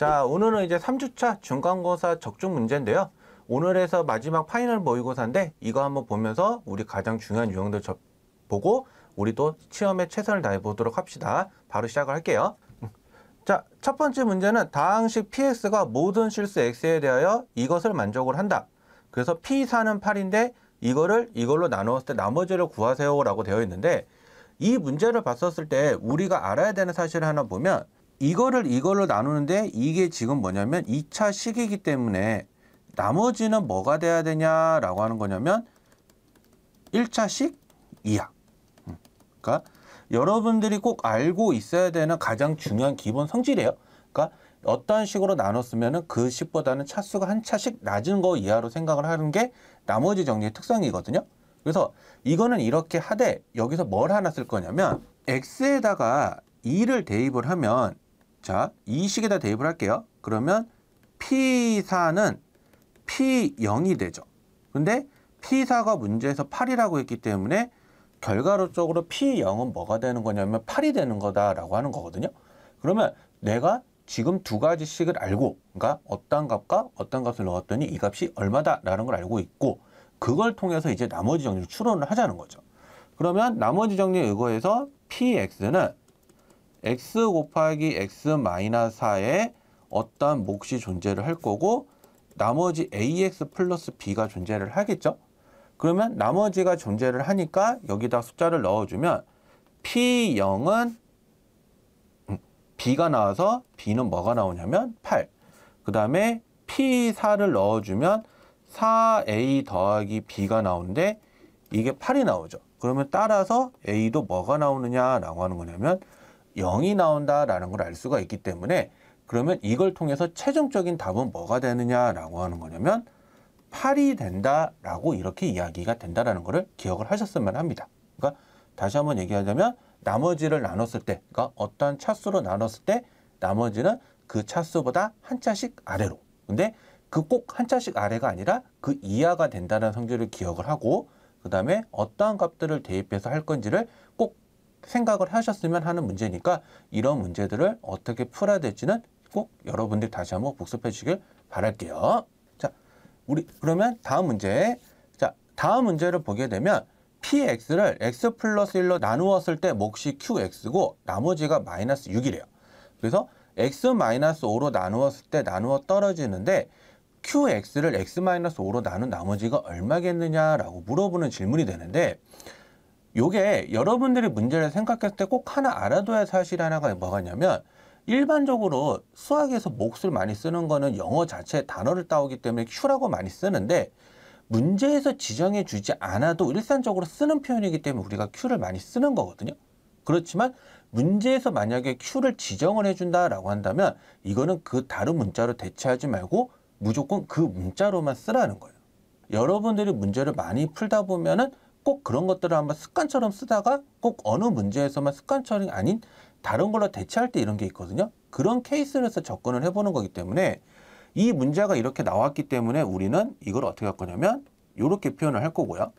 자, 오늘은 이제 3주차 중간고사 적중 문제인데요. 오늘에서 마지막 파이널 모의고사인데 이거 한번 보면서 우리 가장 중요한 유형들 보고 우리 또 시험에 최선을 다해 보도록 합시다. 바로 시작을 할게요. 자, 첫 번째 문제는 다항식 px가 모든 실수 x에 대하여 이것을 만족을 한다. 그래서 p4는 8인데 이걸로 나누었을 때 나머지를 구하세요 라고 되어 있는데, 이 문제를 봤었을 때 우리가 알아야 되는 사실을 하나 보면, 이걸로 나누는데 이게 지금 뭐냐면 2차 식이기 때문에 나머지는 뭐가 돼야 되냐라고 하는 거냐면 1차 식 이하. 그러니까 여러분들이 꼭 알고 있어야 되는 가장 중요한 기본 성질이에요. 그러니까 어떤 식으로 나눴으면 그 식보다는 차수가 한 차씩 낮은 거 이하로 생각을 하는 게 나머지 정리의 특성이거든요. 그래서 이거는 이렇게 하되 여기서 뭘 하나 쓸 거냐면 x에다가 2를 대입을 하면, 자, 이 식에다 대입을 할게요. 그러면 P4는 P0이 되죠. 근데 P4가 문제에서 8이라고 했기 때문에 결과론적으로 P0은 뭐가 되는 거냐면 8이 되는 거다라고 하는 거거든요. 그러면 내가 지금 두 가지 식을 알고, 그러니까 어떤 값과 어떤 값을 넣었더니 이 값이 얼마다라는 걸 알고 있고, 그걸 통해서 이제 나머지 정리를 추론을 하자는 거죠. 그러면 나머지 정리에 의거해서 Px는 x 곱하기 x 마이너스 4에 어떠한 몫이 존재를 할 거고, 나머지 ax 플러스 b가 존재를 하겠죠. 그러면 나머지가 존재를 하니까 여기다 숫자를 넣어주면 p0은 b가 나와서 b는 뭐가 나오냐면 8. 그 다음에 p4를 넣어주면 4a 더하기 b가 나오는데 이게 8이 나오죠. 그러면 따라서 a도 뭐가 나오느냐라고 하는 거냐면 0이 나온다라는 걸 알 수가 있기 때문에, 그러면 이걸 통해서 최종적인 답은 뭐가 되느냐라고 하는 거냐면 8이 된다라고 이렇게 이야기가 된다라는 것을 기억을 하셨으면 합니다. 그러니까 다시 한번 얘기하자면 나머지를 나눴을 때, 그러니까 어떤 차수로 나눴을 때 나머지는 그 차수보다 한 차씩 아래로, 근데 그 꼭 한 차씩 아래가 아니라 그 이하가 된다는 성질을 기억을 하고, 그 다음에 어떠한 값들을 대입해서 할 건지를 꼭 생각을 하셨으면 하는 문제니까, 이런 문제들을 어떻게 풀어야 될지는 꼭 여러분들 다시 한번 복습해 주시길 바랄게요. 자, 우리 그러면 다음 문제. 자, 다음 문제를 보게 되면 px를 x 플러스 1로 나누었을 때 몫이 qx고 나머지가 마이너스 6이래요. 그래서 x 마이너스 5로 나누었을 때 나누어 떨어지는데 qx를 x 마이너스 5로 나눈 나머지가 얼마겠느냐라고 물어보는 질문이 되는데, 요게 여러분들이 문제를 생각했을 때 꼭 하나 알아둬야 할 사실 하나가 뭐가냐면, 일반적으로 수학에서 몫을 많이 쓰는 거는 영어 자체 단어를 따오기 때문에 q라고 많이 쓰는데, 문제에서 지정해 주지 않아도 일반적으로 쓰는 표현이기 때문에 우리가 q를 많이 쓰는 거거든요. 그렇지만 문제에서 만약에 q를 지정을 해준다라고 한다면 이거는 그 다른 문자로 대체하지 말고 무조건 그 문자로만 쓰라는 거예요. 여러분들이 문제를 많이 풀다 보면은 꼭 그런 것들을 한번 습관처럼 쓰다가 꼭 어느 문제에서만 습관처럼 아닌 다른 걸로 대체할 때 이런 게 있거든요. 그런 케이스를 해서 접근을 해보는 거기 때문에, 이 문제가 이렇게 나왔기 때문에 우리는 이걸 어떻게 할 거냐면 이렇게 표현을 할 거고요.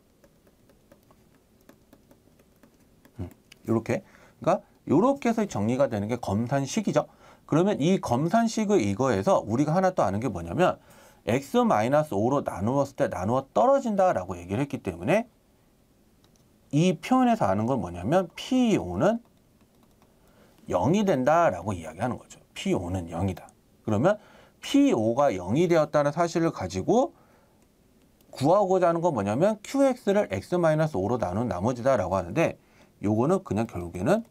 이렇게. 그러니까 이렇게 해서 정리가 되는 게 검산식이죠. 그러면 이 검산식의 이거에서 우리가 하나 또 아는 게 뭐냐면 x-5로 나누었을 때 나누어 떨어진다라고 얘기를 했기 때문에, 이 표현에서 아는 건 뭐냐면 P5는 0이 된다라고 이야기하는 거죠. P5는 0이다. 그러면 P5가 0이 되었다는 사실을 가지고 구하고자 하는 건 뭐냐면 QX를 X-5로 나눈 나머지다라고 하는데, 요거는 그냥 결국에는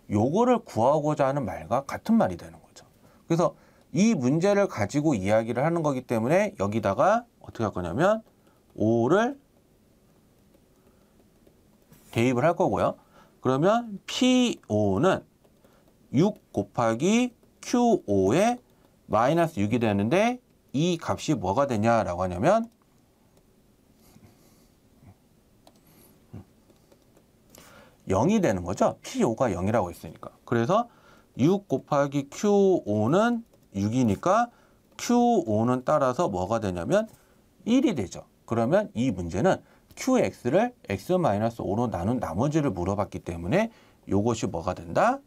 요거를 구하고자 하는 말과 같은 말이 되는 거죠. 그래서 이 문제를 가지고 이야기를 하는 거기 때문에 여기다가 어떻게 할 거냐면 5를 대입을 할 거고요. 그러면 P5는 6 곱하기 Q5에 마이너스 6이 되는데 이 값이 뭐가 되냐라고 하냐면 0이 되는 거죠. P5가 0이라고 했으니까. 그래서 6 곱하기 Q5는 6이니까 Q5는 따라서 뭐가 되냐면 1이 되죠. 그러면 이 문제는 QX를 X-5로 나눈 나머지를 물어봤기 때문에 이것이 뭐가 된다?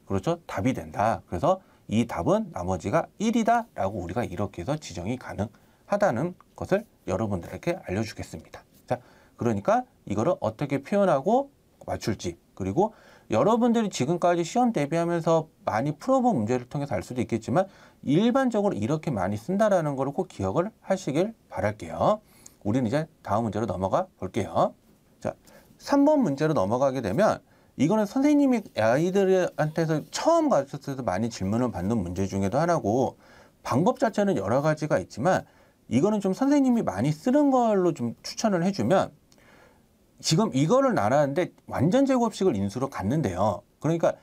그렇죠. 답이 된다. 그래서 이 답은 나머지가 1이다 라고 우리가 이렇게 해서 지정이 가능하다는 것을 여러분들에게 알려주겠습니다. 자, 그러니까 이거를 어떻게 표현하고 맞출지, 그리고 여러분들이 지금까지 시험 대비하면서 많이 풀어본 문제를 통해서 알 수도 있겠지만 일반적으로 이렇게 많이 쓴다라는 걸 꼭 기억을 하시길 바랄게요. 우리는 이제 다음 문제로 넘어가 볼게요. 자, 3번 문제로 넘어가게 되면 이거는 선생님이 아이들한테서 처음 가르쳤을 때 많이 질문을 받는 문제 중에도 하나고, 방법 자체는 여러 가지가 있지만 이거는 좀 선생님이 많이 쓰는 걸로 좀 추천을 해주면, 지금 이거를 나눴는데 완전 제곱식을 인수로 갔는데요. 그러니까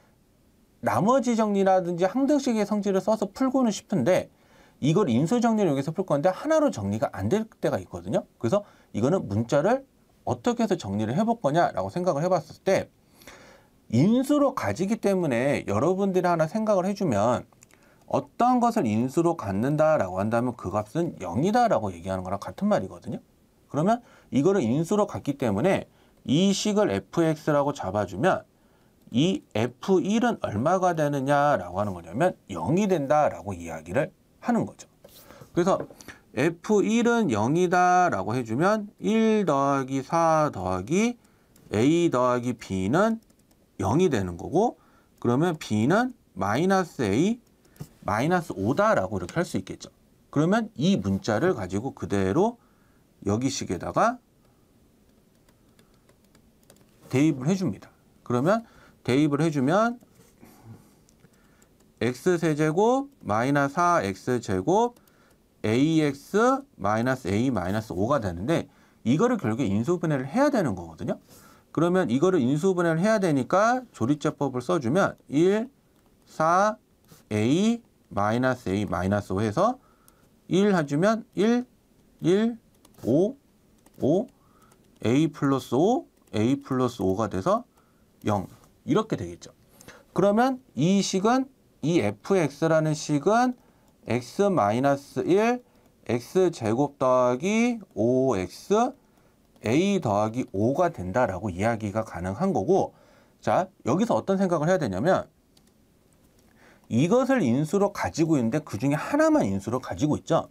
나머지 정리라든지 항등식의 성질을 써서 풀고는 싶은데 이걸 인수 정리를 여기서 풀 건데 하나로 정리가 안 될 때가 있거든요. 그래서 이거는 문자를 어떻게 해서 정리를 해볼 거냐라고 생각을 해봤을 때, 인수로 가지기 때문에 여러분들이 하나 생각을 해주면, 어떤 것을 인수로 갖는다라고 한다면 그 값은 0이다라고 얘기하는 거랑 같은 말이거든요. 그러면 이거를 인수로 갔기 때문에 이 식을 fx라고 잡아주면 이 f1은 얼마가 되느냐라고 하는 거냐면 0이 된다라고 이야기를 하는 거죠. 그래서 f1은 0이다라고 해주면 1 더하기 4 더하기 a 더하기 b는 0이 되는 거고, 그러면 b는 마이너스 a 마이너스 5다라고 이렇게 할 수 있겠죠. 그러면 이 문자를 가지고 그대로 여기 식에다가 대입을 해줍니다. 그러면 대입을 해주면 x세제곱 마이너스 4x제곱 ax 마이너스 a 마이너스 5가 되는데, 이거를 결국에 인수분해를 해야 되는 거거든요. 그러면 이거를 인수분해를 해야 되니까 조리제법을 써주면 1, 4, a 마이너스 a 마이너스 5 해서 1 해주면 1, 1, 5, 5, a 플러스 5, a 플러스 5가 돼서 0 이렇게 되겠죠. 그러면 이 식은, 이 fx라는 식은 x 마이너스 1 x제곱 더하기 5x a 더하기 5가 된다라고 이야기가 가능한 거고, 자, 여기서 어떤 생각을 해야 되냐면, 이것을 인수로 가지고 있는데 그 중에 하나만 인수로 가지고 있죠.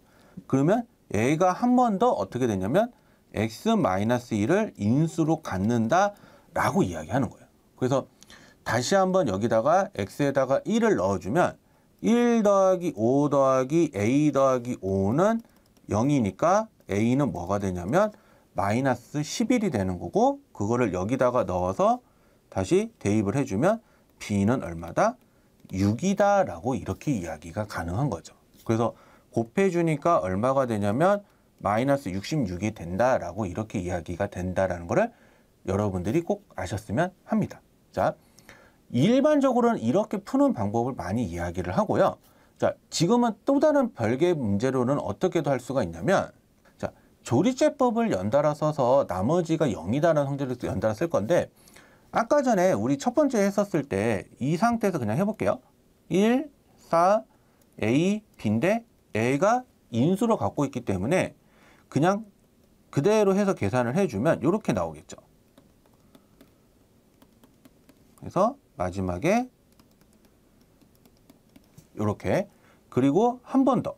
그러면 얘가 한 번 더 어떻게 되냐면 x-1을 인수로 갖는다라고 이야기하는 거예요. 그래서 다시 한번 여기다가 x에다가 1을 넣어주면 1 더하기 5 더하기 a 더하기 5는 0이니까 a는 뭐가 되냐면 마이너스 11이 되는 거고, 그거를 여기다가 넣어서 다시 대입을 해주면 b는 얼마다? 6이다 라고 이렇게 이야기가 가능한 거죠. 그래서 곱해주니까 얼마가 되냐면 마이너스 66이 된다라고 이렇게 이야기가 된다라는 거를 여러분들이 꼭 아셨으면 합니다. 자, 일반적으로는 이렇게 푸는 방법을 많이 이야기를 하고요. 자, 지금은 또 다른 별개의 문제로는 어떻게도 할 수가 있냐면, 자, 조리제법을 연달아 써서 나머지가 0이다라는 성질을 연달아 쓸 건데, 아까 전에 우리 첫 번째 했었을 때 이 상태에서 그냥 해볼게요. 1, 4, a, b인데 a가 인수로 갖고 있기 때문에 그냥 그대로 해서 계산을 해주면 이렇게 나오겠죠. 그래서 마지막에 이렇게, 그리고 한 번 더.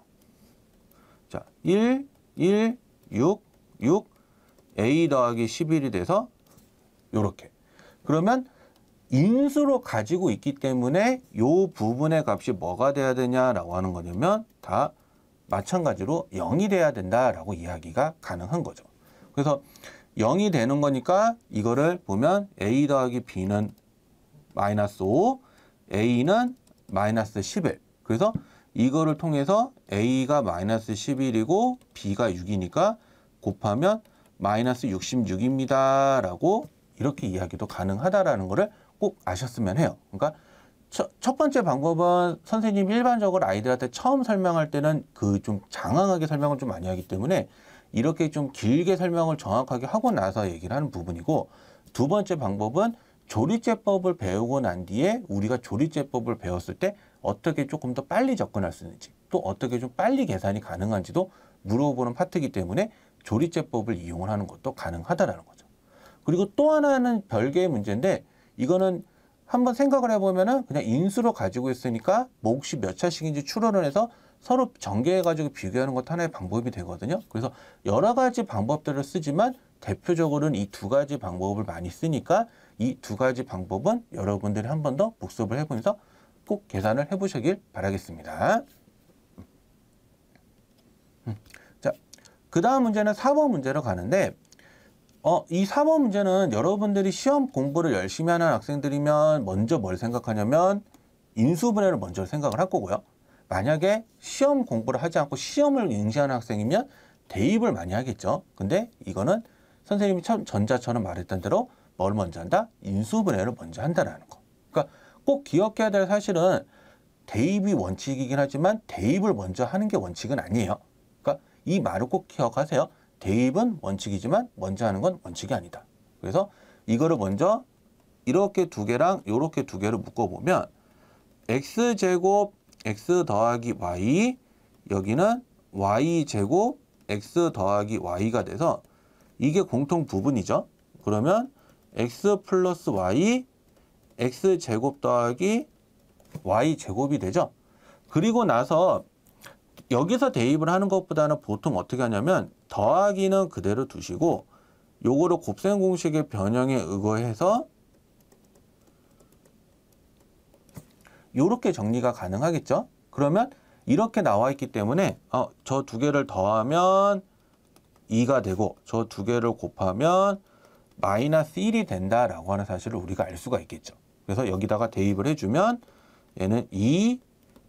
자, 1, 1, 6, 6, a 더하기 11이 돼서 이렇게. 그러면 인수로 가지고 있기 때문에 이 부분의 값이 뭐가 돼야 되냐라고 하는 거냐면 다 마찬가지로 0이 돼야 된다라고 이야기가 가능한 거죠. 그래서 0이 되는 거니까 이거를 보면 a 더하기 b는 마이너스 5, a는 마이너스 11. 그래서 이거를 통해서 a가 마이너스 11이고 b가 6이니까 곱하면 마이너스 66입니다 라고 이렇게 이야기도 가능하다라는 거를 꼭 아셨으면 해요. 그러니까 첫 번째 방법은 선생님이 일반적으로 아이들한테 처음 설명할 때는 그 좀 장황하게 설명을 좀 많이 하기 때문에 이렇게 좀 길게 설명을 정확하게 하고 나서 얘기를 하는 부분이고, 두 번째 방법은 조리제법을 배우고 난 뒤에 우리가 조리제법을 배웠을 때 어떻게 조금 더 빨리 접근할 수 있는지, 또 어떻게 좀 빨리 계산이 가능한지도 물어보는 파트이기 때문에 조리제법을 이용을 하는 것도 가능하다라는 거죠. 그리고 또 하나는 별개의 문제인데, 이거는 한번 생각을 해보면은 그냥 인수로 가지고 있으니까 몫이 몇 차씩인지 추론을 해서 서로 전개해가지고 비교하는 것도 하나의 방법이 되거든요. 그래서 여러 가지 방법들을 쓰지만 대표적으로는 이 두 가지 방법을 많이 쓰니까 이 두 가지 방법은 여러분들이 한 번 더 복습을 해보면서 꼭 계산을 해보시길 바라겠습니다. 자, 그 다음 문제는 4번 문제로 가는데 이 4번 문제는 여러분들이 시험 공부를 열심히 하는 학생들이면 먼저 뭘 생각하냐면 인수분해를 먼저 생각을 할 거고요. 만약에 시험 공부를 하지 않고 시험을 응시하는 학생이면 대입을 많이 하겠죠. 근데 이거는 선생님이 전자처럼 말했던 대로 뭘 먼저 한다? 인수분해를 먼저 한다라는 거. 그러니까 꼭 기억해야 될 사실은 대입이 원칙이긴 하지만 대입을 먼저 하는 게 원칙은 아니에요. 그러니까 이 말을 꼭 기억하세요. 대입은 원칙이지만 먼저 하는 건 원칙이 아니다. 그래서 이거를 먼저 이렇게 두 개랑 이렇게 두 개를 묶어보면 x제곱 x 더하기 y, 여기는 y제곱 x 더하기 y가 돼서 이게 공통 부분이죠. 그러면 x 플러스 y, x제곱 더하기 y제곱이 되죠. 그리고 나서 여기서 대입을 하는 것보다는 보통 어떻게 하냐면 더하기는 그대로 두시고 요거를 곱셈 공식의 변형에 의거해서 요렇게 정리가 가능하겠죠. 그러면 이렇게 나와 있기 때문에 저 두 개를 더하면 2가 되고 저 두 개를 곱하면 마이너스 1이 된다라고 하는 사실을 우리가 알 수가 있겠죠. 그래서 여기다가 대입을 해주면 얘는 2,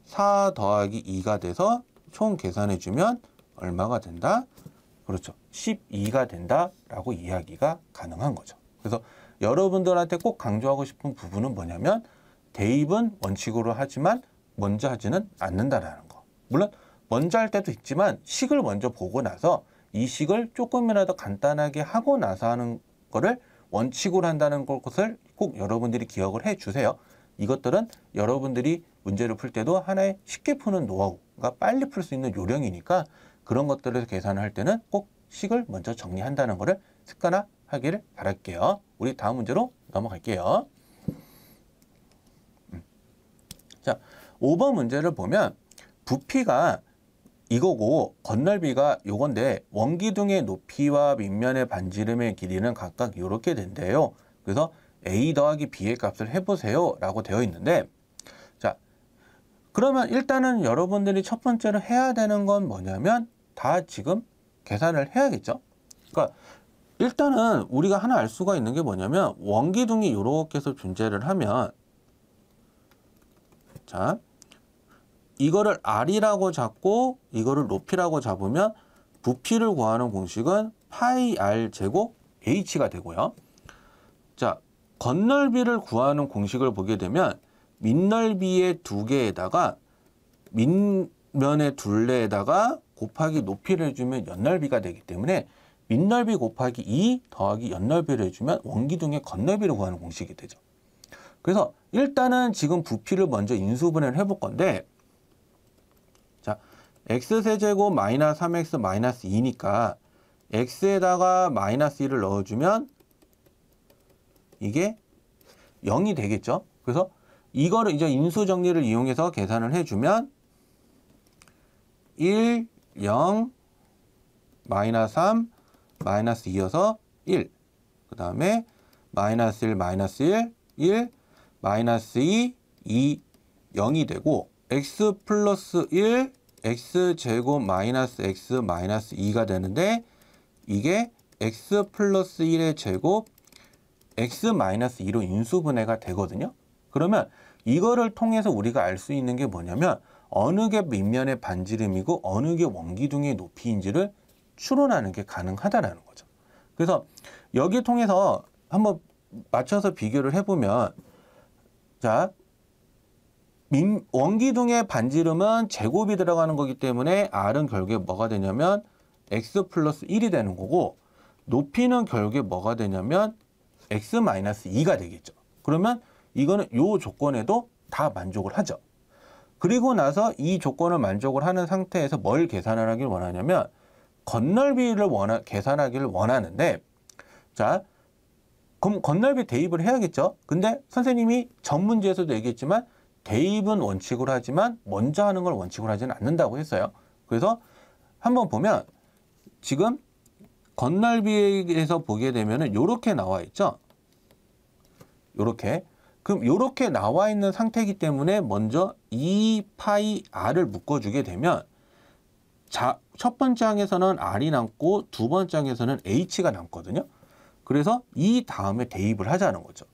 4 더하기 2가 돼서 총 계산해주면 얼마가 된다? 그렇죠. 12가 된다라고 이야기가 가능한 거죠. 그래서 여러분들한테 꼭 강조하고 싶은 부분은 뭐냐면 대입은 원칙으로 하지만 먼저 하지는 않는다라는 거. 물론 먼저 할 때도 있지만 식을 먼저 보고 나서 이 식을 조금이라도 간단하게 하고 나서 하는 거를 원칙으로 한다는 것을 꼭 여러분들이 기억을 해 주세요. 이것들은 여러분들이 문제를 풀 때도 하나의 쉽게 푸는 노하우가 빨리 풀 수 있는 요령이니까 그런 것들을 계산할 때는 꼭 식을 먼저 정리한다는 것을 습관화하기를 바랄게요. 우리 다음 문제로 넘어갈게요. 자, 5번 문제를 보면 부피가 이거고 건널비가 요건데 원기둥의 높이와 밑면의 반지름의 길이는 각각 이렇게 된대요. 그래서 A 더하기 B의 값을 해보세요 라고 되어 있는데, 자, 그러면 일단은 여러분들이 첫 번째로 해야 되는 건 뭐냐면 다 지금 계산을 해야겠죠. 그러니까 일단은 우리가 하나 알 수가 있는 게 뭐냐면 원기둥이 이렇게 해서 존재를 하면, 자, 이거를 R이라고 잡고 이거를 높이라고 잡으면 부피를 구하는 공식은 파이 R 제곱 H가 되고요. 자, 건널비를 구하는 공식을 보게 되면 밑넓이의 두 개에다가 밑면의 둘레에다가 곱하기 높이를 해주면 연넓이가 되기 때문에 밑넓이 곱하기 2 더하기 연넓이를 해주면 원기둥의 건넓이를 구하는 공식이 되죠. 그래서 일단은 지금 부피를 먼저 인수분해를 해볼 건데, 자, x세제곱 마이너스 3x 마이너스 2니까 x에다가 마이너스 1을 넣어주면 이게 0이 되겠죠. 그래서 이거를 이제 인수 정리를 이용해서 계산을 해주면 1, 0, 마이너스 3, 마이너스 2여서 1, 그 다음에 마이너스 1, 마이너스 1, 1, 마이너스 2, 2, 0이 되고 x 플러스 1, x제곱 마이너스 x 마이너스 2가 되는데 이게 x 플러스 1의 제곱 x 마이너스 2로 인수분해가 되거든요. 그러면 이거를 통해서 우리가 알 수 있는 게 뭐냐면 어느 게 밑면의 반지름이고 어느 게 원기둥의 높이인지를 추론하는 게 가능하다라는 거죠. 그래서 여기 통해서 한번 맞춰서 비교를 해보면, 자, 원기둥의 반지름은 제곱이 들어가는 거기 때문에 R은 결국에 뭐가 되냐면 x 플러스 1이 되는 거고, 높이는 결국에 뭐가 되냐면 x 마이너스 2가 되겠죠. 그러면 이거는 이 조건에도 다 만족을 하죠. 그리고 나서 이 조건을 만족을 하는 상태에서 뭘 계산을 하길 원하냐면 건널비를 계산하기를 원하는데, 자, 그럼 건널비 대입을 해야겠죠. 근데 선생님이 전 문제에서도 얘기했지만 대입은 원칙으로 하지만 먼저 하는 걸 원칙으로 하지는 않는다고 했어요. 그래서 한번 보면 지금 건널비에서 보게 되면은 요렇게 나와 있죠. 요렇게. 그럼 요렇게 나와 있는 상태이기 때문에 먼저 2파이 r을 묶어주게 되면 첫 번째 항에서는 r이 남고 두 번째 항에서는 h가 남거든요. 그래서 이 다음에 대입을 하자는 거죠.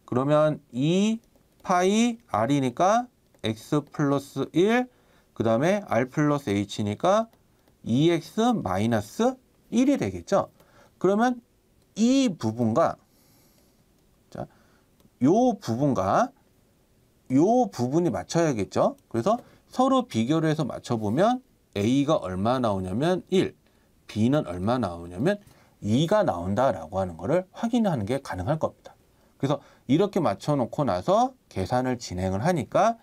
그러면 2파이 r이니까 x 플러스 1, 그 다음에 r 플러스 h니까 2x 마이너스 1이 되겠죠. 그러면 이 부분과 자, 요 부분과 요 부분이 맞춰야겠죠. 그래서 서로 비교를 해서 맞춰보면 A가 얼마 나오냐면 1, B는 얼마 나오냐면 2가 나온다라고 하는 것을 확인하는 게 가능할 겁니다. 그래서 이렇게 맞춰놓고 나서 계산을 진행을 하니까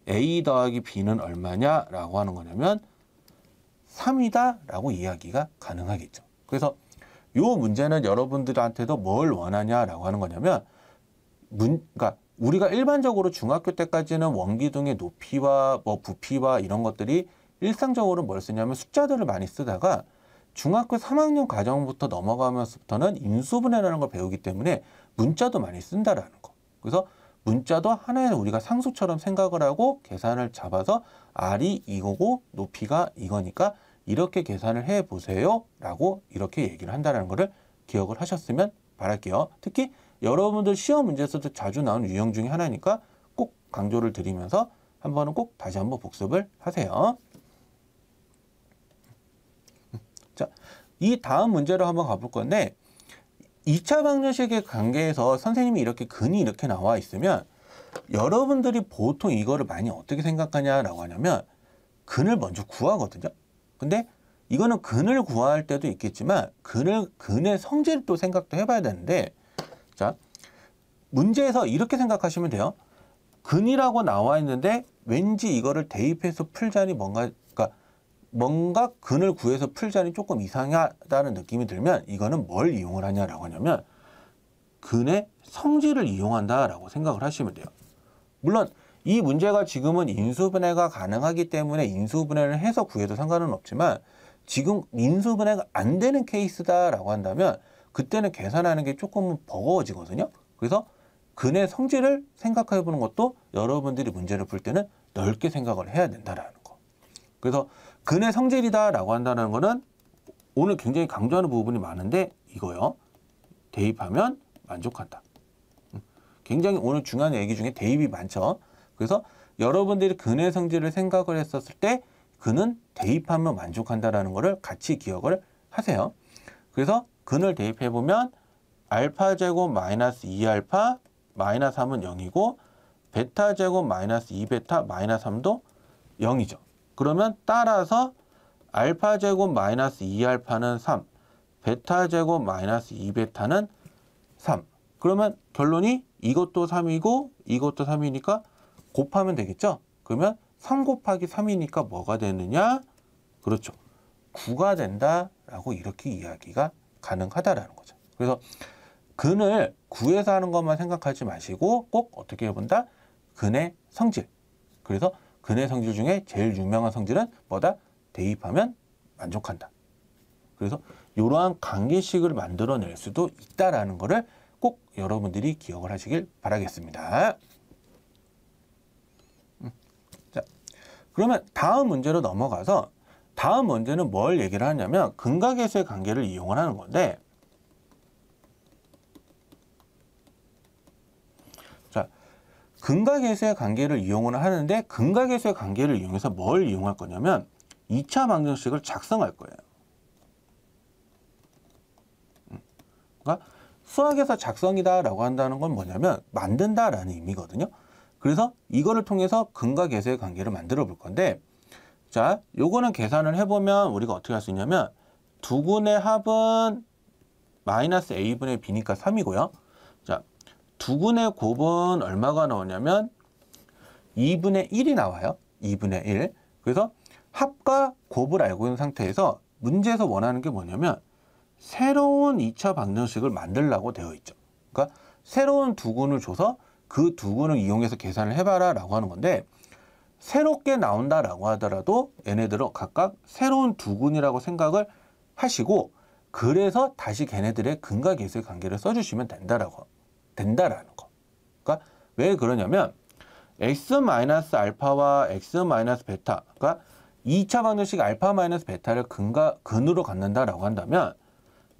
A 더하기 B는 얼마냐라고 하는 거냐면 3이다라고 이야기가 가능하겠죠. 그래서 이 문제는 여러분들한테도 뭘 원하냐라고 하는 거냐면 그러니까 우리가 일반적으로 중학교 때까지는 원기둥의 높이와 뭐 부피와 이런 것들이 일상적으로 뭘 쓰냐면 숫자들을 많이 쓰다가 중학교 3학년 과정부터 넘어가면서부터는 인수분해라는 걸 배우기 때문에 문자도 많이 쓴다라는 거. 그래서 문자도 하나의 우리가 상수처럼 생각을 하고 계산을 잡아서 r이 이거고 높이가 이거니까 이렇게 계산을 해 보세요 라고 이렇게 얘기를 한다는 것을 기억을 하셨으면 바랄게요. 특히 여러분들 시험 문제에서도 자주 나오는 유형 중에 하나니까 꼭 강조를 드리면서 한 번은 꼭 다시 한번 복습을 하세요. 자, 이 다음 문제로 한번 가볼 건데 2차 방정식의 관계에서 선생님이 이렇게 근이 이렇게 나와 있으면 여러분들이 보통 이거를 많이 어떻게 생각하냐라고 하냐면 근을 먼저 구하거든요. 근데 이거는 근을 구할 때도 있겠지만 근의 성질을 또 생각도 해봐야 되는데 자, 문제에서 이렇게 생각하시면 돼요. 근이라고 나와 있는데 왠지 이거를 대입해서 풀자니 뭔가 근을 구해서 풀자니 조금 이상하다는 느낌이 들면 이거는 뭘 이용을 하냐라고 하냐면 근의 성질을 이용한다라고 생각을 하시면 돼요. 물론 이 문제가 지금은 인수분해가 가능하기 때문에 인수분해를 해서 구해도 상관은 없지만 지금 인수분해가 안 되는 케이스다라고 한다면 그때는 계산하는 게 조금 버거워지거든요. 그래서 근의 성질을 생각해 보는 것도 여러분들이 문제를 풀 때는 넓게 생각을 해야 된다라는 거. 그래서 근의 성질이다라고 한다는 거는 오늘 굉장히 강조하는 부분이 많은데 이거요. 대입하면 만족한다. 굉장히 오늘 중요한 얘기 중에 대입이 많죠. 그래서 여러분들이 근의 성질을 생각을 했었을 때 근은 대입하면 만족한다라는 것을 같이 기억을 하세요. 그래서 근을 대입해 보면 알파 제곱 마이너스 2알파 마이너스 3은 0이고 베타 제곱 마이너스 2베타 마이너스 3도 0이죠. 그러면 따라서 알파 제곱 마이너스 2알파는 3, 베타 제곱 마이너스 2베타는 3. 그러면 결론이 이것도 3이고 이것도 3이니까 곱하면 되겠죠? 그러면 3 곱하기 3이니까 뭐가 되느냐? 그렇죠. 9가 된다라고 이렇게 이야기가 가능하다라는 거죠. 그래서 근을 구해서 하는 것만 생각하지 마시고 꼭 어떻게 해본다? 근의 성질. 그래서 근의 성질 중에 제일 유명한 성질은 뭐다? 대입하면 만족한다. 그래서 이러한 관계식을 만들어낼 수도 있다라는 것을 꼭 여러분들이 기억을 하시길 바라겠습니다. 자, 그러면 다음 문제로 넘어가서 다음 문제는 뭘 얘기를 하냐면 근과 계수의 관계를 이용을 하는 건데 자, 근과 계수의 관계를 이용을 하는데 근과 계수의 관계를 이용해서 뭘 이용할 거냐면 2차 방정식을 작성할 거예요. 그러니까 수학에서 작성이다라고 한다는 건 뭐냐면 만든다라는 의미거든요. 그래서 이거를 통해서 근과 계수의 관계를 만들어 볼 건데 자, 요거는 계산을 해보면 우리가 어떻게 할 수 있냐면 두근의 합은 마이너스 a분의 b니까 3이고요. 자, 두근의 곱은 얼마가 나오냐면 2분의 1이 나와요. 2분의 1. 그래서 합과 곱을 알고 있는 상태에서 문제에서 원하는 게 뭐냐면 새로운 2차 방정식을 만들라고 되어 있죠. 그러니까 새로운 두근을 줘서 그 두근을 이용해서 계산을 해봐라 라고 하는 건데, 새롭게 나온다라고 하더라도 얘네들은 각각 새로운 두근이라고 생각을 하시고, 그래서 다시 걔네들의 근과 계수의 관계를 써주시면 된다라는 거. 그러니까 왜 그러냐면 x-알파와 x-베타, 그러니까 2차 방정식 알파-베타를 근으로 갖는다라고 한다면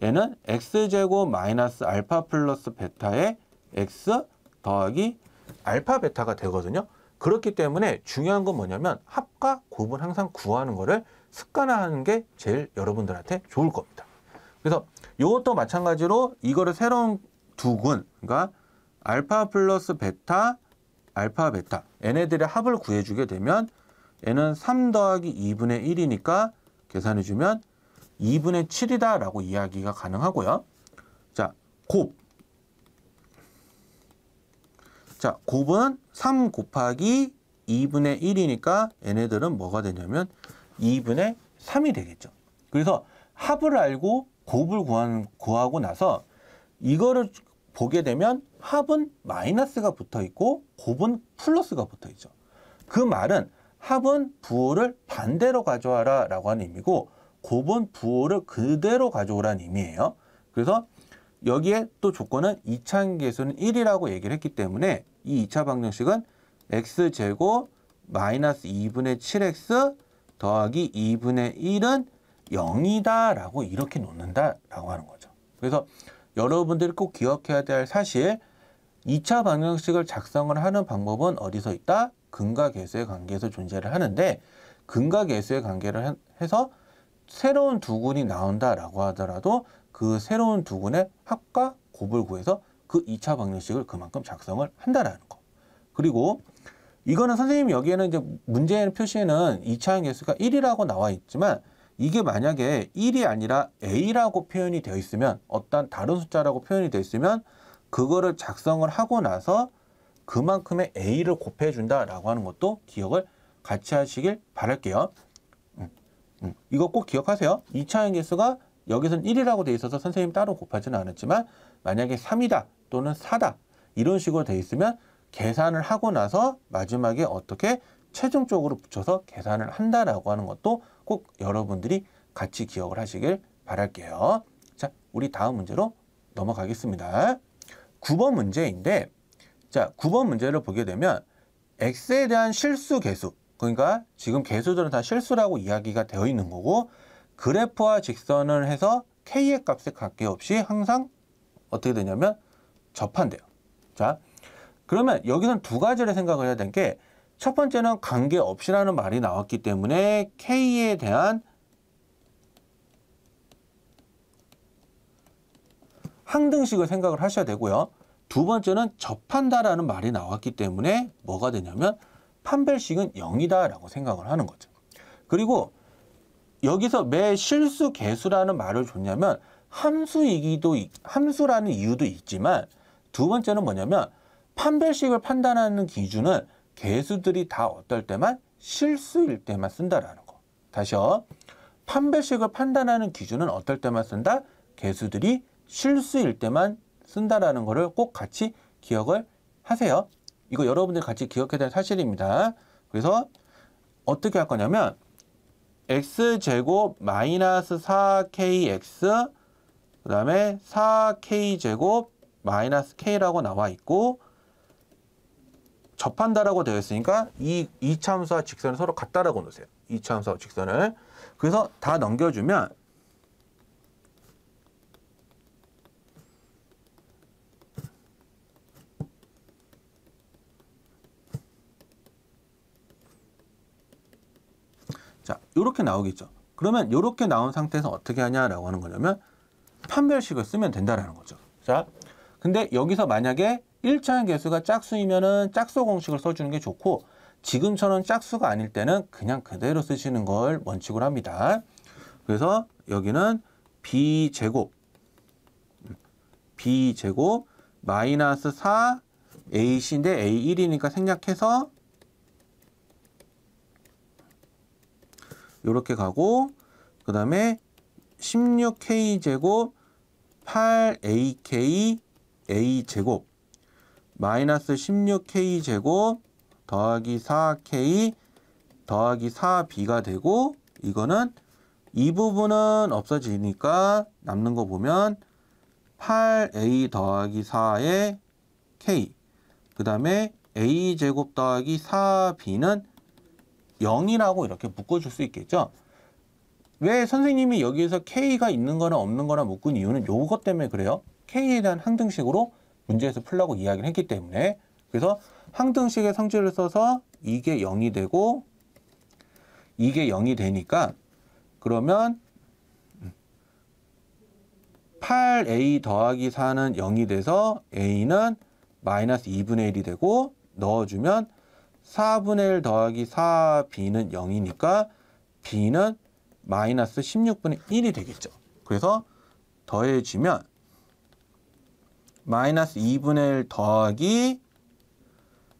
얘는 x제곱 마이너스 알파 플러스 베타의 x 더하기 알파 베타가 되거든요. 그렇기 때문에 중요한 건 뭐냐면 합과 곱은 항상 구하는 거를 습관화하는 게 제일 여러분들한테 좋을 겁니다. 그래서 이것도 마찬가지로 이거를 새로운 두근, 그러니까 알파 플러스 베타, 알파 베타 얘네들의 합을 구해주게 되면 얘는 3 더하기 2분의 1이니까 계산해주면 2분의 7이다 라고 이야기가 가능하고요. 자, 곱은 3 곱하기 2분의 1이니까 얘네들은 뭐가 되냐면 2분의 3이 되겠죠. 그래서 합을 알고 곱을 구하고 나서 이거를 보게 되면 합은 마이너스가 붙어 있고 곱은 플러스가 붙어 있죠. 그 말은 합은 부호를 반대로 가져와라 라고 하는 의미고 곱은 부호를 그대로 가져오라는 의미예요. 그래서 여기에 또 조건은 2차 계수는 1이라고 얘기를 했기 때문에 이 2차 방정식은 x제곱 마이너스 2분의 7x 더하기 2분의 1은 0이다 라고 이렇게 놓는다 라고 하는 거죠. 그래서 여러분들이 꼭 기억해야 될 사실, 2차 방정식을 작성을 하는 방법은 어디서 있다? 근과 계수의 관계에서 존재를 하는데, 근과 계수의 관계를 해서 새로운 두근이 나온다라고 하더라도 그 새로운 두근의 합과 곱을 구해서 그 2차 방정식을 그만큼 작성을 한다라는 거. 그리고 이거는 선생님이 여기에는 이제 문제 표시에는 2차 계수가 1이라고 나와 있지만 이게 만약에 1이 아니라 a라고 표현이 되어 있으면, 어떤 다른 숫자라고 표현이 되어 있으면 그거를 작성을 하고 나서 그만큼의 a를 곱해준다라고 하는 것도 기억을 같이 하시길 바랄게요. 이거 꼭 기억하세요. 2차 계수가 여기서는 1이라고 되어 있어서 선생님 따로 곱하지는 않았지만 만약에 3이다 또는 4다 이런 식으로 되어 있으면 계산을 하고 나서 마지막에 어떻게 최종적으로 붙여서 계산을 한다라고 하는 것도 꼭 여러분들이 같이 기억을 하시길 바랄게요. 자, 우리 다음 문제로 넘어가겠습니다. 9번 문제인데, 자, 9번 문제를 보게 되면 x에 대한 실수 계수, 그러니까 지금 계수들은 다 실수라고 이야기가 되어 있는 거고, 그래프와 직선을 해서 k의 값에 관계없이 항상 어떻게 되냐면 접한대요. 자, 그러면 여기선 두 가지를 생각을 해야 되는 게, 첫 번째는 관계없이라는 말이 나왔기 때문에 k에 대한 항등식을 생각을 하셔야 되고요. 두 번째는 접한다라는 말이 나왔기 때문에 뭐가 되냐면 판별식은 0이다 라고 생각을 하는 거죠. 그리고 여기서 왜 실수 계수라는 말을 줬냐면 함수라는 이유도 있지만, 두 번째는 뭐냐면 판별식을 판단하는 기준은 계수들이 다 어떨 때만 실수일 때만 쓴다라는 거. 다시요. 판별식을 판단하는 기준은 어떨 때만 쓴다? 계수들이 실수일 때만 쓴다라는 거를 꼭 같이 기억을 하세요. 이거 여러분들 같이 기억해야 될 사실입니다. 그래서 어떻게 할 거냐면 x제곱 마이너스 4kx 그 다음에 4k제곱 마이너스 k라고 나와 있고, 접한다라고 되어 있으니까 이 이차함수와 직선을 서로 같다라고 놓으세요. 이차함수와 직선을. 그래서 다 넘겨주면 자, 요렇게 나오겠죠. 그러면 요렇게 나온 상태에서 어떻게 하냐라고 하는 거냐면 판별식을 쓰면 된다라는 거죠. 자, 근데 여기서 만약에 1차원 계수가 짝수이면은 짝수 공식을 써주는 게 좋고, 지금처럼 짝수가 아닐 때는 그냥 그대로 쓰시는 걸 원칙으로 합니다. 그래서 여기는 b제곱 마이너스 4ac인데 a1이니까 생략해서 이렇게 가고, 그 다음에 16k제곱 8ak a제곱 마이너스 16k제곱 더하기 4k 더하기 4b가 되고, 이거는 이 부분은 없어지니까 남는 거 보면 8a 더하기 4의 k, 그 다음에 a제곱 더하기 4b는 0이라고 이렇게 묶어줄 수 있겠죠. 왜 선생님이 여기에서 k가 있는 거나 없는 거나 묶은 이유는 요것 때문에 그래요. k에 대한 항등식으로 문제에서 풀라고 이야기를 했기 때문에. 그래서 항등식의 성질을 써서 이게 0이 되고 이게 0이 되니까, 그러면 8a 더하기 4는 0이 돼서 a는 마이너스 2분의 1이 되고, 넣어주면 4분의 1 더하기 4b는 0이니까 b는 마이너스 16분의 1이 되겠죠. 그래서 더해지면 마이너스 2분의 1 더하기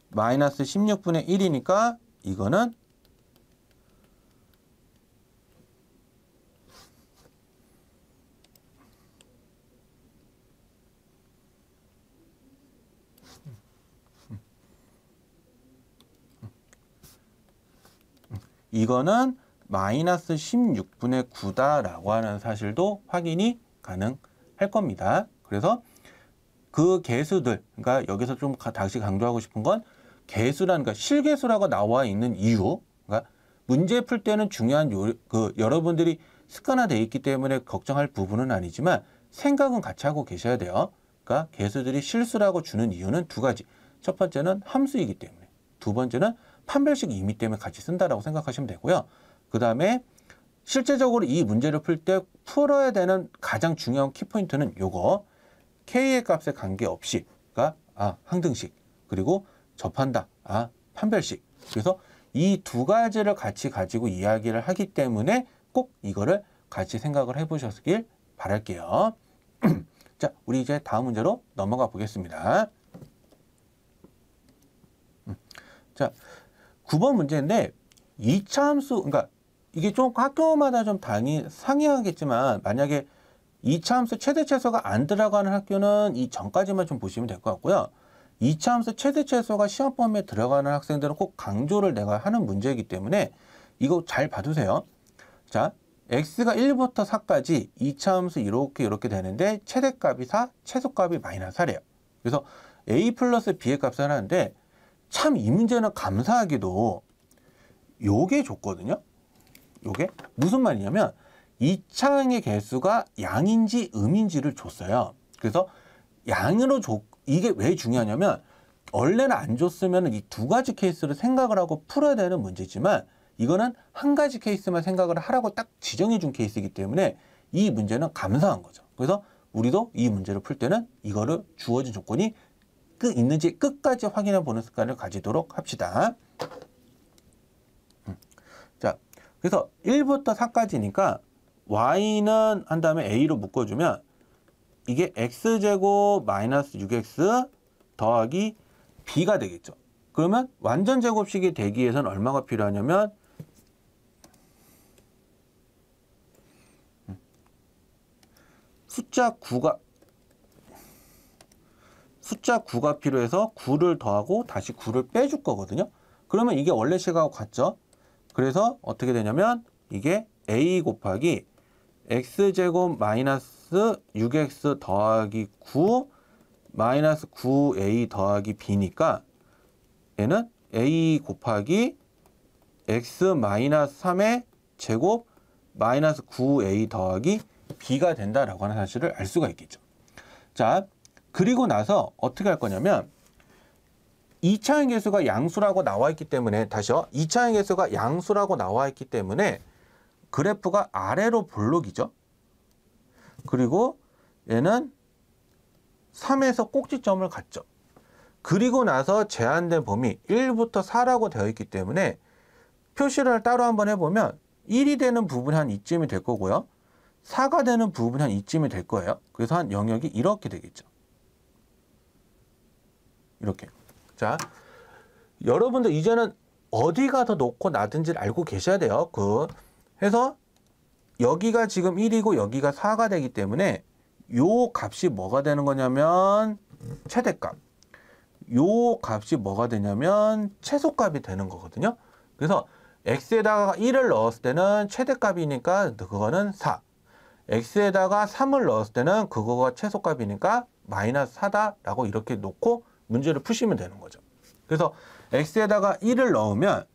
마이너스 16분의 1이니까 이거는 이거는 마이너스 16분의 9다라고 하는 사실도 확인이 가능할 겁니다. 그래서 그 개수들, 그러니까 여기서 좀 다시 강조하고 싶은 건 개수라는, 그러니까 실개수라고 나와 있는 이유, 그러니까 문제 풀 때는 중요한 여러분들이 습관화되어 있기 때문에 걱정할 부분은 아니지만 생각은 같이 하고 계셔야 돼요. 그러니까 개수들이 실수라고 주는 이유는 두 가지. 첫 번째는 함수이기 때문에, 두 번째는 판별식 의미 때문에 같이 쓴다라고 생각하시면 되고요. 그 다음에 실제적으로 이 문제를 풀 때 풀어야 되는 가장 중요한 키포인트는 요거, k의 값에 관계없이, 그러니까 항등식, 그리고 접한다, 판별식. 그래서 이 두 가지를 같이 가지고 이야기를 하기 때문에 꼭 이거를 같이 생각을 해보셨길 바랄게요. 자, 우리 이제 다음 문제로 넘어가 보겠습니다. 자, 9번 문제인데 2차 함수, 그러니까 이게 좀 학교마다 좀 상이하겠지만, 만약에 2차 함수 최대 최소가 안 들어가는 학교는 이 전까지만 좀 보시면 될 것 같고요. 2차 함수 최대 최소가 시험 범위에 들어가는 학생들은 꼭 강조를 내가 하는 문제이기 때문에 이거 잘 봐두세요. 자, x가 1부터 4까지 2차 함수 이렇게 되는데 최대값이 4, 최소값이 마이너스 4래요. 그래서 a 플러스 b의 값을 하는데, 참 이 문제는 감사하게도 요게 줬거든요. 요게 무슨 말이냐면 2차항의 개수가 양인지 음인지를 줬어요. 그래서 양으로 이게 왜 중요하냐면, 원래는 안 줬으면 이 두 가지 케이스를 생각을 하고 풀어야 되는 문제지만, 이거는 한 가지 케이스만 생각을 하라고 딱 지정해 준 케이스이기 때문에 이 문제는 감사한 거죠. 그래서 우리도 이 문제를 풀 때는 이거를 주어진 조건이 있는지 끝까지 확인해 보는 습관을 가지도록 합시다. 자, 그래서 1부터 4까지니까 y는 한 다음에 a로 묶어주면 이게 x제곱 마이너스 6x 더하기 b가 되겠죠. 그러면 완전 제곱식이 되기 위해서는 얼마가 필요하냐면 숫자 9가 필요해서 9를 더하고 다시 9를 빼줄 거거든요. 그러면 이게 원래 식하고 같죠. 그래서 어떻게 되냐면 이게 a 곱하기 x제곱 마이너스 6x 더하기 9 마이너스 9a 더하기 b니까 얘는 a 곱하기 x 마이너스 3의 제곱 마이너스 9a 더하기 b가 된다라고 하는 사실을 알 수가 있겠죠. 자, 그리고 나서 어떻게 할 거냐면 2차항 개수가 양수라고 나와 있기 때문에, 다시요. 2차항 개수가 양수라고 나와 있기 때문에 그래프가 아래로 볼록이죠. 그리고 얘는 3에서 꼭지점을 갖죠. 그리고 나서 제한된 범위 1부터 4라고 되어 있기 때문에 표시를 따로 한번 해보면 1이 되는 부분이 한 이쯤이 될 거고요. 4가 되는 부분이 한 이쯤이 될 거예요. 그래서 한 영역이 이렇게 되겠죠. 이렇게. 자, 여러분들 이제는 어디가 더 높고 낮은지를 알고 계셔야 돼요. 해서 여기가 지금 1이고 여기가 4가 되기 때문에 요 값이 뭐가 되는 거냐면 최대값. 요 값이 뭐가 되냐면 최소값이 되는 거거든요. 그래서 x에다가 1을 넣었을 때는 최대값이니까 그거는 4. x에다가 3을 넣었을 때는 그거가 최소값이니까 마이너스 4다라고 이렇게 놓고 문제를 푸시면 되는 거죠. 그래서 x에다가 1을 넣으면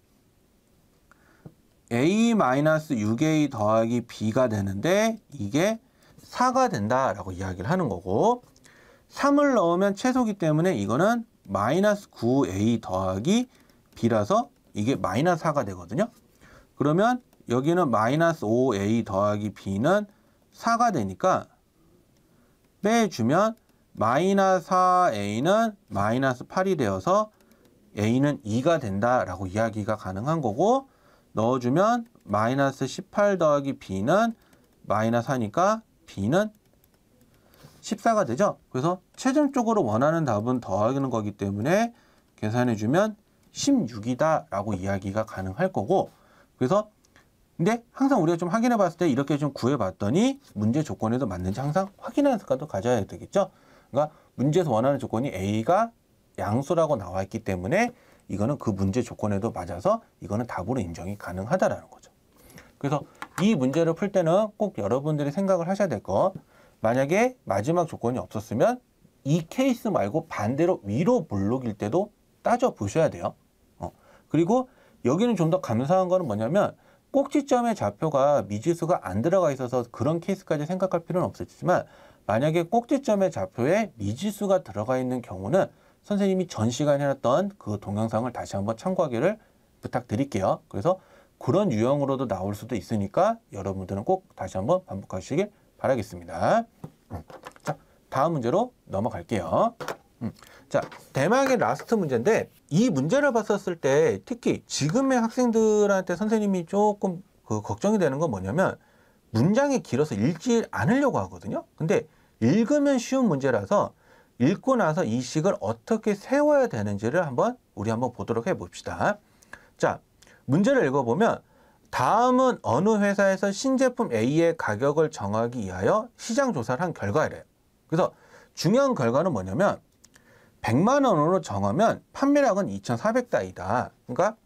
a-6a 더하기 b가 되는데 이게 4가 된다라고 이야기를 하는 거고, 3을 넣으면 최소기 때문에 이거는 마이너스 9a 더하기 b라서 이게 마이너스 4가 되거든요. 그러면 여기는 마이너스 5a 더하기 b는 4가 되니까 빼주면 마이너스 4a는 마이너스 8이 되어서 a는 2가 된다라고 이야기가 가능한 거고, 넣어주면 마이너스 18 더하기 b는 마이너스 4니까 b는 14가 되죠. 그래서 최종적으로 원하는 답은 더하는 거기 때문에 계산해주면 16이다 라고 이야기가 가능할 거고, 그래서 근데 항상 우리가 좀 확인해 봤을 때 이렇게 좀 구해 봤더니 문제 조건에도 맞는지 항상 확인하는 습관도 가져야 되겠죠. 그러니까 문제에서 원하는 조건이 a가 양수라고 나와 있기 때문에 이거는 그 문제 조건에도 맞아서 이거는 답으로 인정이 가능하다라는 거죠. 그래서 이 문제를 풀 때는 꼭 여러분들이 생각을 하셔야 될 거, 만약에 마지막 조건이 없었으면 이 케이스 말고 반대로 위로 볼록일 때도 따져 보셔야 돼요. 그리고 여기는 좀 더 감사한 거는 뭐냐면 꼭지점의 좌표가 미지수가 안 들어가 있어서 그런 케이스까지 생각할 필요는 없었지만, 만약에 꼭지점의 좌표에 미지수가 들어가 있는 경우는 선생님이 전 시간에 해놨던 그 동영상을 다시 한번 참고하기를 부탁드릴게요. 그래서 그런 유형으로도 나올 수도 있으니까 여러분들은 꼭 다시 한번 반복하시길 바라겠습니다. 자, 다음 문제로 넘어갈게요. 자, 대망의 라스트 문제인데, 이 문제를 봤었을 때 특히 지금의 학생들한테 선생님이 조금 걱정이 되는 건 뭐냐면, 문장이 길어서 읽지 않으려고 하거든요. 근데 읽으면 쉬운 문제라서 읽고 나서 이 식을 어떻게 세워야 되는지를 우리 한번 보도록 해봅시다. 자, 문제를 읽어보면, 다음은 어느 회사에서 신제품 A의 가격을 정하기 위하여 시장 조사를 한 결과이래요. 그래서 중요한 결과는 뭐냐면 100만 원으로 정하면 판매량은 2,400달러이다. 그러니까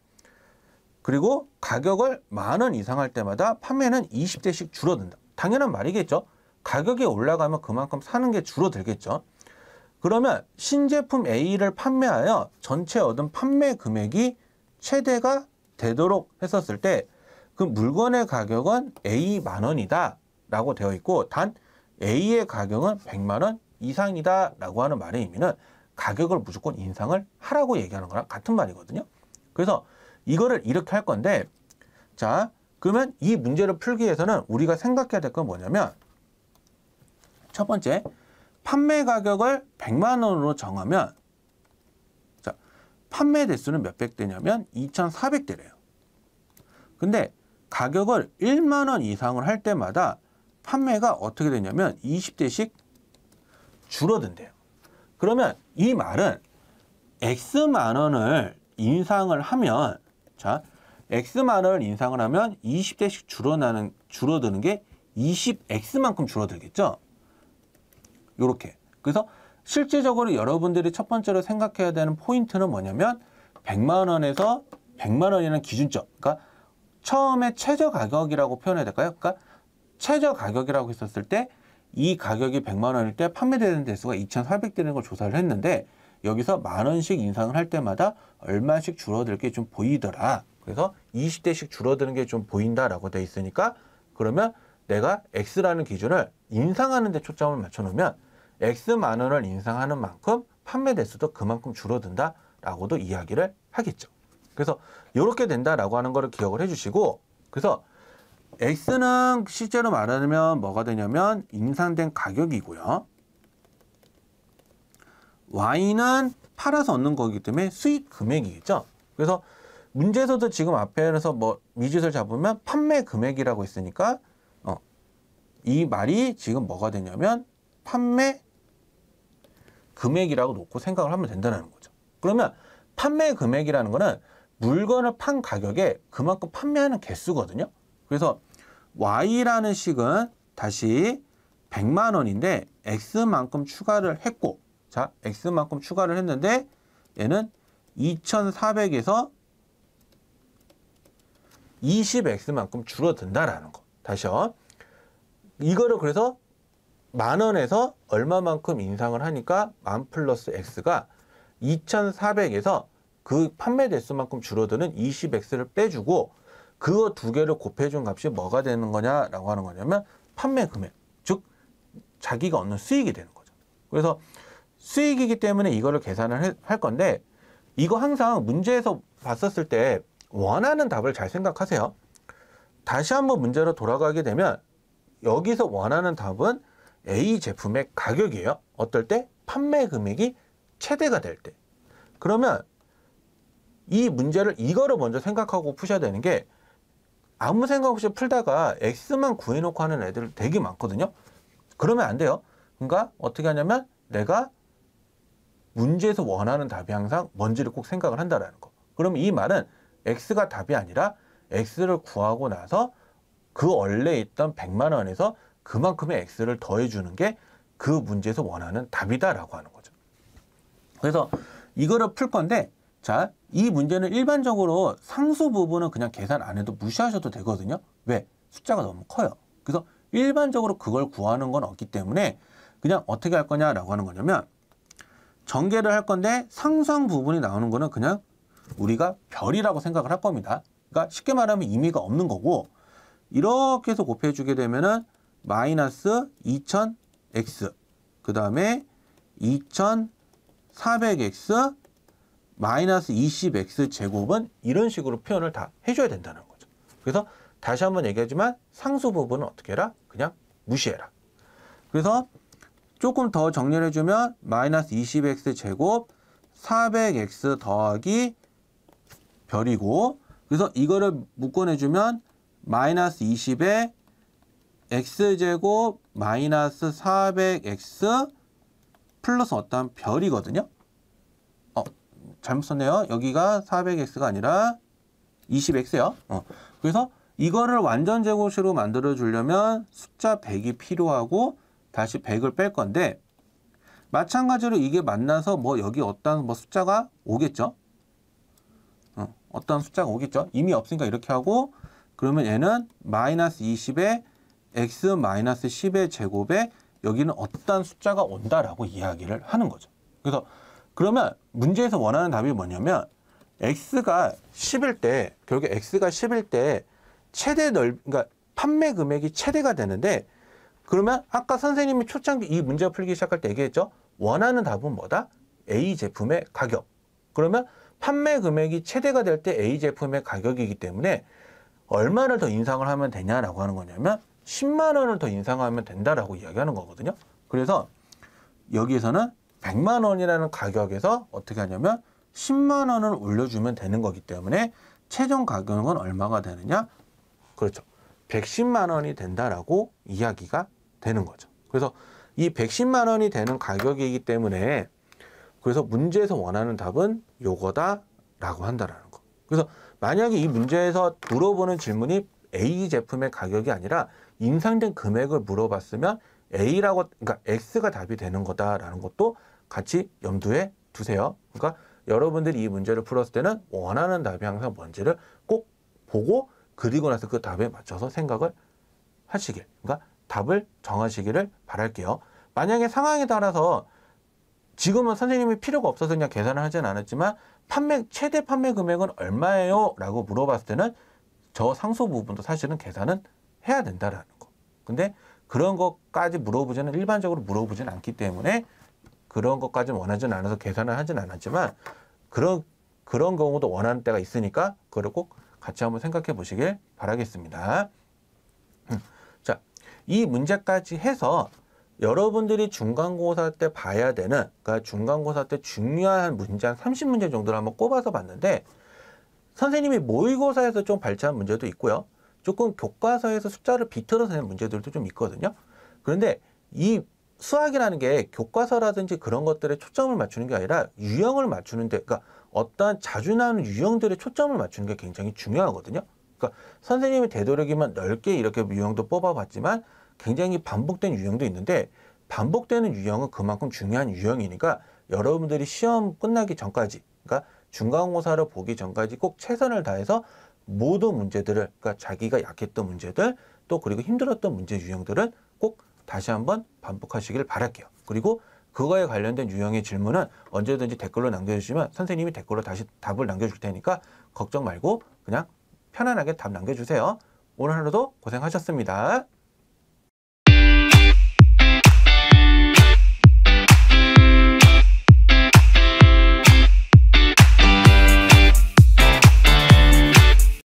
그리고 가격을 10,000원 이상 할 때마다 판매는 20대씩 줄어든다. 당연한 말이겠죠. 가격이 올라가면 그만큼 사는 게 줄어들겠죠. 그러면 신제품 A를 판매하여 전체 얻은 판매 금액이 최대가 되도록 했었을 때 그 물건의 가격은 A 10,000원이다 라고 되어 있고, 단 A의 가격은 100만 원 이상이다 라고 하는 말의 의미는 가격을 무조건 인상을 하라고 얘기하는 거랑 같은 말이거든요. 그래서 이거를 이렇게 할 건데, 자, 그러면 이 문제를 풀기 위해서는 우리가 생각해야 될 건 뭐냐면, 첫 번째, 판매 가격을 100만 원으로 정하면, 자, 판매 대수는 몇백 대냐면 2,400대래요. 근데 가격을 1만 원 이상을 할 때마다 판매가 어떻게 되냐면 20대씩 줄어든대요. 그러면 이 말은 X만 원을 인상을 하면, 자, X만 원을 인상을 하면 20대씩 줄어드는 게 20X만큼 줄어들겠죠? 요렇게. 그래서 실질적으로 여러분들이 첫 번째로 생각해야 되는 포인트는 뭐냐면 100만 원에서 100만 원이라는 기준점. 그러니까 처음에 최저 가격이라고 표현해야 될까요? 그러니까 최저 가격이라고 했었을 때 이 가격이 100만 원일 때 판매되는 대수가 2,400대라는 걸 조사를 했는데, 여기서 10,000원씩 인상을 할 때마다 얼마씩 줄어들 게 좀 보이더라. 그래서 20대씩 줄어드는 게 좀 보인다라고 돼 있으니까, 그러면 내가 X라는 기준을 인상하는 데 초점을 맞춰 놓으면 X만 원을 인상하는 만큼 판매 대수도 그만큼 줄어든다라고도 이야기를 하겠죠. 그래서 이렇게 된다라고 하는 거를 기억을 해주시고, 그래서 X는 실제로 말하면 뭐가 되냐면 인상된 가격이고요. Y는 팔아서 얻는 거기 때문에 수익 금액이겠죠. 그래서 문제에서도 지금 앞에서 뭐 미지수를 잡으면 판매 금액이라고 했으니까 이 말이 지금 뭐가 되냐면 판매 금액이라고 놓고 생각을 하면 된다는 거죠. 그러면 판매 금액이라는 거는 물건을 판 가격에 그만큼 판매하는 개수거든요. 그래서 Y라는 식은 다시 100만 원인데 X만큼 추가를 했고, 자, x만큼 추가를 했는데 얘는 2400에서 20x만큼 줄어든다라는 거. 다시요. 이거를 그래서 10,000원에서 얼마만큼 인상을 하니까 10,000 플러스 x가 2400에서 그 판매 대수만큼 줄어드는 20x를 빼주고 그거 두 개를 곱해준 값이 뭐가 되는 거냐라고 하는 거냐면 판매 금액, 즉 자기가 얻는 수익이 되는 거죠. 그래서 수익이기 때문에 이거를 계산을 할 건데 이거 항상 문제에서 봤었을 때 원하는 답을 잘 생각하세요. 다시 한번 문제로 돌아가게 되면 여기서 원하는 답은 A 제품의 가격이에요. 어떨 때? 판매 금액이 최대가 될 때. 그러면 이 문제를 이거를 먼저 생각하고 푸셔야 되는 게 아무 생각 없이 풀다가 X만 구해놓고 하는 애들 되게 많거든요. 그러면 안 돼요. 그러니까 어떻게 하냐면 내가 문제에서 원하는 답이 항상 뭔지를 꼭 생각을 한다는 거. 그러면 이 말은 X가 답이 아니라 X를 구하고 나서 그 원래 있던 100만 원에서 그만큼의 X를 더해주는 게 그 문제에서 원하는 답이다라고 하는 거죠. 그래서 이거를 풀 건데 자, 이 문제는 일반적으로 상수 부분은 그냥 계산 안 해도 무시하셔도 되거든요. 왜? 숫자가 너무 커요. 그래서 일반적으로 그걸 구하는 건 없기 때문에 그냥 어떻게 할 거냐라고 하는 거냐면 전개를 할 건데 상수항 부분이 나오는 거는 그냥 우리가 별이라고 생각을 할 겁니다. 그러니까 쉽게 말하면 의미가 없는 거고 이렇게 해서 곱해주게 되면은 마이너스 2000x 그 다음에 2400x 마이너스 20x 제곱은 이런 식으로 표현을 다 해줘야 된다는 거죠. 그래서 다시 한번 얘기하지만 상수 부분은 어떻게 해라? 그냥 무시해라. 그래서 조금 더 정리를 해주면 마이너스 20x 제곱 400x 더하기 별이고 그래서 이거를 묶어내주면 마이너스 20에 x제곱 마이너스 400x 플러스 어떤 별이거든요. 잘못 썼네요. 여기가 400x가 아니라 20x요. 그래서 이거를 완전 제곱식으로 만들어 주려면 숫자 100이 필요하고 다시 100을 뺄 건데 마찬가지로 이게 만나서 뭐 여기 어떤 뭐 숫자가 오겠죠. 어떤 숫자가 오겠죠. 이미 없으니까 이렇게 하고 그러면 얘는 마이너스 20에 x 마이너스 10의 제곱에 여기는 어떤 숫자가 온다라고 이야기를 하는 거죠. 그래서 그러면 문제에서 원하는 답이 뭐냐면 x가 10일 때 결국에 x가 10일 때 최대 그러니까 판매 금액이 최대가 되는데 그러면 아까 선생님이 초창기 이 문제 풀기 시작할 때 얘기했죠. 원하는 답은 뭐다? A 제품의 가격. 그러면 판매 금액이 최대가 될 때 A 제품의 가격이기 때문에 얼마를 더 인상을 하면 되냐라고 하는 거냐면 10만 원을 더 인상하면 된다라고 이야기하는 거거든요. 그래서 여기에서는 100만 원이라는 가격에서 어떻게 하냐면 10만 원을 올려주면 되는 거기 때문에 최종 가격은 얼마가 되느냐? 그렇죠. 110만 원이 된다라고 이야기가 되는 거죠. 그래서 이 110만 원이 되는 가격이기 때문에 그래서 문제에서 원하는 답은 요거다라고 한다라는 거. 그래서 만약에 이 문제에서 물어보는 질문이 A 제품의 가격이 아니라 인상된 금액을 물어봤으면 A라고 그러니까 X가 답이 되는 거다라는 것도 같이 염두에 두세요. 그러니까 여러분들이 이 문제를 풀었을 때는 원하는 답이 항상 뭔지를 꼭 보고 그리고 나서 그 답에 맞춰서 생각을 하시길, 그러니까 답을 정하시기를 바랄게요. 만약에 상황에 따라서 지금은 선생님이 필요가 없어서 그냥 계산을 하진 않았지만 최대 판매 금액은 얼마예요? 라고 물어봤을 때는 저 상수 부분도 사실은 계산은 해야 된다라는 거. 근데 그런 것까지 일반적으로 물어보지는 않기 때문에 그런 것까지는 원하지는 않아서 계산을 하진 않았지만 그런 경우도 원하는 때가 있으니까 그걸 꼭 같이 한번 생각해 보시길 바라겠습니다. 자, 이 문제까지 해서 여러분들이 중간고사 때 봐야 되는, 그러니까 중간고사 때 중요한 문제 한 30문제 정도를 한번 꼽아서 봤는데 선생님이 모의고사에서 좀 발췌한 문제도 있고요. 조금 교과서에서 숫자를 비틀어서 낸 문제들도 좀 있거든요. 그런데 이 수학이라는 게 교과서라든지 그런 것들에 초점을 맞추는 게 아니라 유형을 맞추는데, 그러니까 어떠한 자주 나오는 유형들에 초점을 맞추는 게 굉장히 중요하거든요. 그러니까 선생님이 되도록이면 넓게 이렇게 유형도 뽑아봤지만 굉장히 반복된 유형도 있는데 반복되는 유형은 그만큼 중요한 유형이니까 여러분들이 시험 끝나기 전까지, 그러니까 중간고사를 보기 전까지 꼭 최선을 다해서 모든 문제들을, 그러니까 자기가 약했던 문제들, 또 그리고 힘들었던 문제 유형들을 꼭 다시 한번 반복하시길 바랄게요. 그리고 그거에 관련된 유형의 질문은 언제든지 댓글로 남겨주시면 선생님이 댓글로 다시 답을 남겨줄 테니까 걱정 말고 그냥 편안하게 답 남겨주세요. 오늘 하루도 고생하셨습니다.